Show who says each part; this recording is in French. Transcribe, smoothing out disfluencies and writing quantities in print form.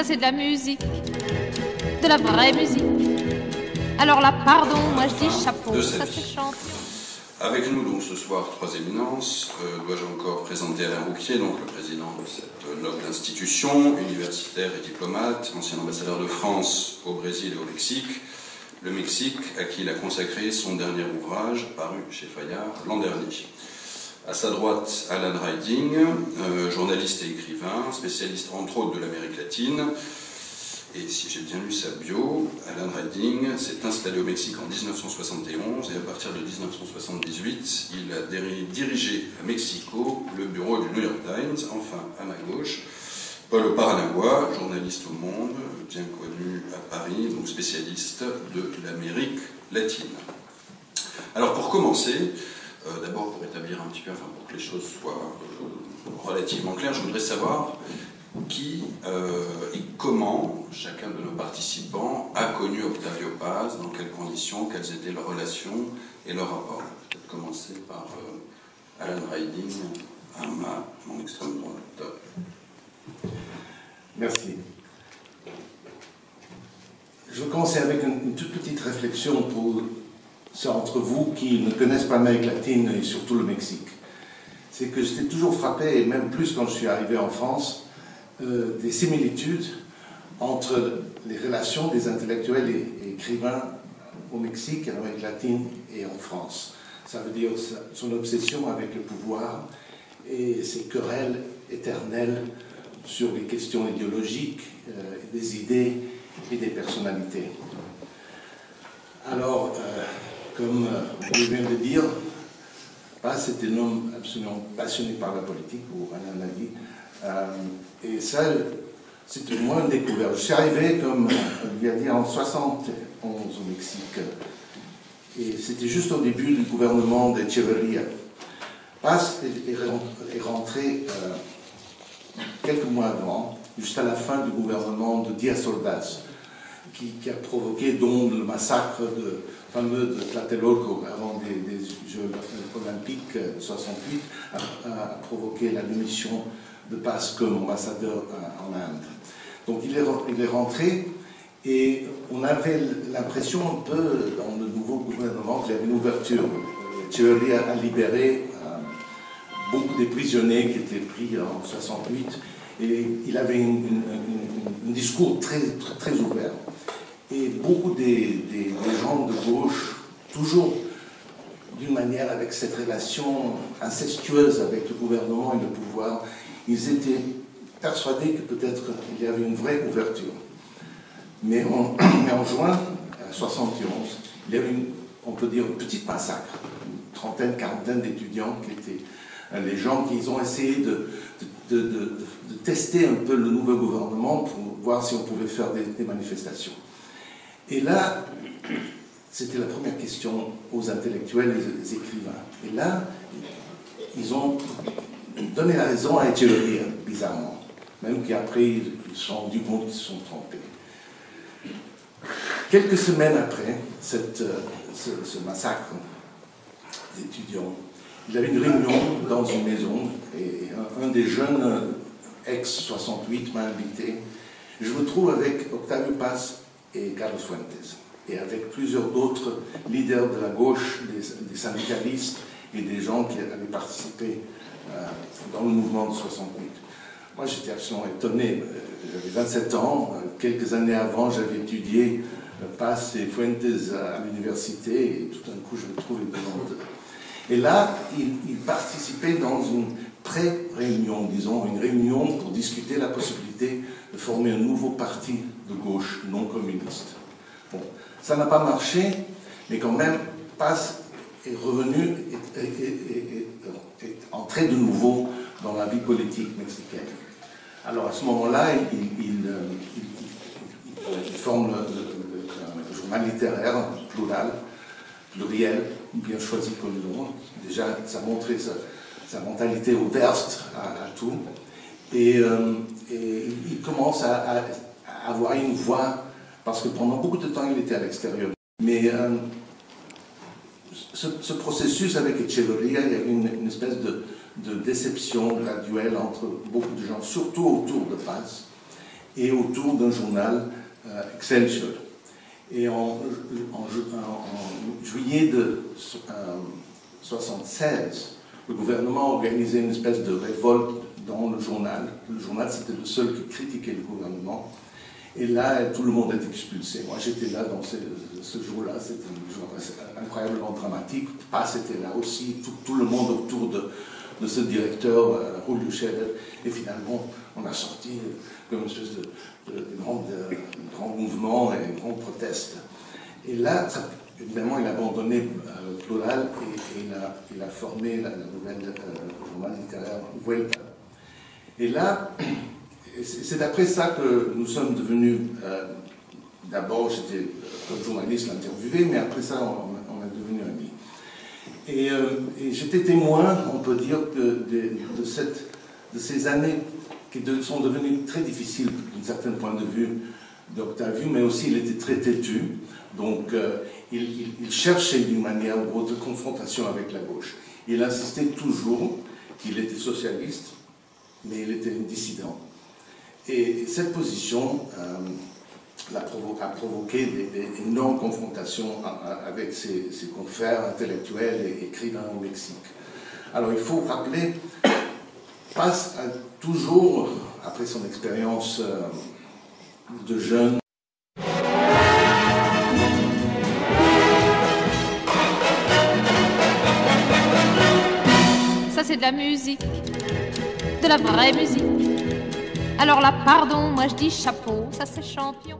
Speaker 1: ça c'est de la musique, de la vraie musique. Alors là, pardon, moi je dis chapeau, ça c'est chanté.
Speaker 2: Avec nous donc ce soir, trois éminences. Dois-je encore présenter Alain Rouquier, donc le président de cette noble institution, universitaire et diplomate, ancien ambassadeur de France au Brésil et au Mexique. Le Mexique, à qui il a consacré son dernier ouvrage, paru chez Fayard l'an dernier. À sa droite, Alan Ryding, journaliste et écrivain, spécialiste entre autres de l'Amérique latine. Et si j'ai bien lu sa bio, Alan Ryding s'est installé au Mexique en 1971 et à partir de 1978, il a dirigé à Mexico le bureau du New York Times. Enfin, à ma gauche, Paulo Paranaguá, journaliste au Monde, bien connu à Paris, donc spécialiste de l'Amérique latine. Alors pour commencer, d'abord pour établir un petit peu, enfin pour que les choses soient relativement claires, je voudrais savoir qui et comment chacun de nos participants a connu Octavio Paz, dans quelles conditions, quelles étaient leurs relations et leurs rapports. Peut-être commencer par Alan Ryding, à mon extrême droite.
Speaker 3: Merci. Je vais commencer avec une toute petite réflexion pour ceux d'entre vous qui ne connaissent pas l'Amérique latine et surtout le Mexique. C'est que j'étais toujours frappé, et même plus quand je suis arrivé en France, des similitudes entre les relations des intellectuels et écrivains au Mexique, en Amérique latine et en France. Ça veut dire son obsession avec le pouvoir et ses querelles éternelles sur les questions idéologiques, des idées et des personnalités. Alors, comme je viens de dire, Paz était un homme absolument passionné par la politique, ou Alain l'a dit. Et ça, c'était moi une découverte. Je suis arrivé, comme on l'a dit, en 1971 au Mexique. Et c'était juste au début du gouvernement d'Echeverría. Paz est rentré quelques mois avant, juste à la fin du gouvernement de Díaz Ordaz, qui a provoqué donc le massacre fameux de Tlatelolco avant des Jeux olympiques de 68, a provoqué la démission de Paz comme ambassadeur en Inde. Donc il est rentré et on avait l'impression un peu dans le nouveau gouvernement qu'il y avait une ouverture. Echeverría a libéré beaucoup des prisonniers qui étaient pris en 68 et il avait un discours très ouvert. Et beaucoup des gens de gauche, toujours d'une manière avec cette relation incestueuse avec le gouvernement et le pouvoir, ils étaient persuadés que peut-être il y avait une vraie ouverture. Mais en juin 1971, il y avait, on peut dire, un petit massacre, une trentaine, quarantaine d'étudiants qui étaient les gens qui ont essayé de tester un peu le nouveau gouvernement pour voir si on pouvait faire des manifestations. Et là, c'était la première question aux intellectuels, les écrivains. Et là, ils ont donné la raison à Echeverría, bizarrement. Même qu'après, ils se sont rendus compte qu'ils se sont trompés. Quelques semaines après ce massacre d'étudiants, il y avait une réunion dans une maison et un des jeunes ex-68 m'a invité. Je me trouve avec Octavio Paz et Carlos Fuentes, et avec plusieurs autres leaders de la gauche, des syndicalistes et des gens qui avaient participé dans le mouvement de 68. Moi, j'étais absolument étonné. J'avais 27 ans. Quelques années avant, j'avais étudié Paz et Fuentes à l'université, et tout d'un coup, je me trouvais devant eux. Et là, ils participaient dans une pré-réunion, disons, une réunion pour discuter la possibilité de former un nouveau parti de gauche non communiste. Bon, ça n'a pas marché, mais quand même, Paz est revenu, est entré de nouveau dans la vie politique mexicaine. Alors à ce moment-là, il forme le journal littéraire pluriel, bien choisi comme nom. Déjà, ça montrait sa mentalité ouverte à tout. Et il commence à avoir une voix, parce que pendant beaucoup de temps, il était à l'extérieur. Mais ce processus avec Echeverría, il y avait une espèce de déception graduelle entre beaucoup de gens, surtout autour de Paz. et autour d'un journal Excelsior. Et en juillet de 1976, le gouvernement organisait une espèce de révolte dans le journal. Le journal, c'était le seul qui critiquait le gouvernement. Et là, tout le monde est expulsé. Moi, j'étais là dans ce jour-là. C'était un jour incroyablement dramatique. Paz était là aussi, tout le monde autour de ce directeur, Julio Scherer. Et finalement, on a sorti comme une espèce de grand mouvement et un grand proteste. Et là, évidemment, il a abandonné Plural et il a formé la nouvelle journal littéraire Vuelta. Et là, c'est après ça que nous sommes devenus, d'abord j'étais comme journaliste l'interviewé, mais après ça on est devenus amis. Et j'étais témoin, on peut dire, de ces années qui sont devenues très difficiles d'un certain point de vue d'Octavio, mais aussi il était très têtu, donc il cherchait d'une manière ou d'autre de confrontation avec la gauche. Il insistait toujours qu'il était socialiste, mais il était un dissident. Et cette position a provoqué des énormes confrontations avec ses confrères intellectuels et écrivains au Mexique. Alors il faut rappeler, Paz a toujours, après son expérience de jeune,
Speaker 1: Ça c'est de la musique, de la vraie musique. Alors là, pardon, moi je dis chapeau, ça c'est champion.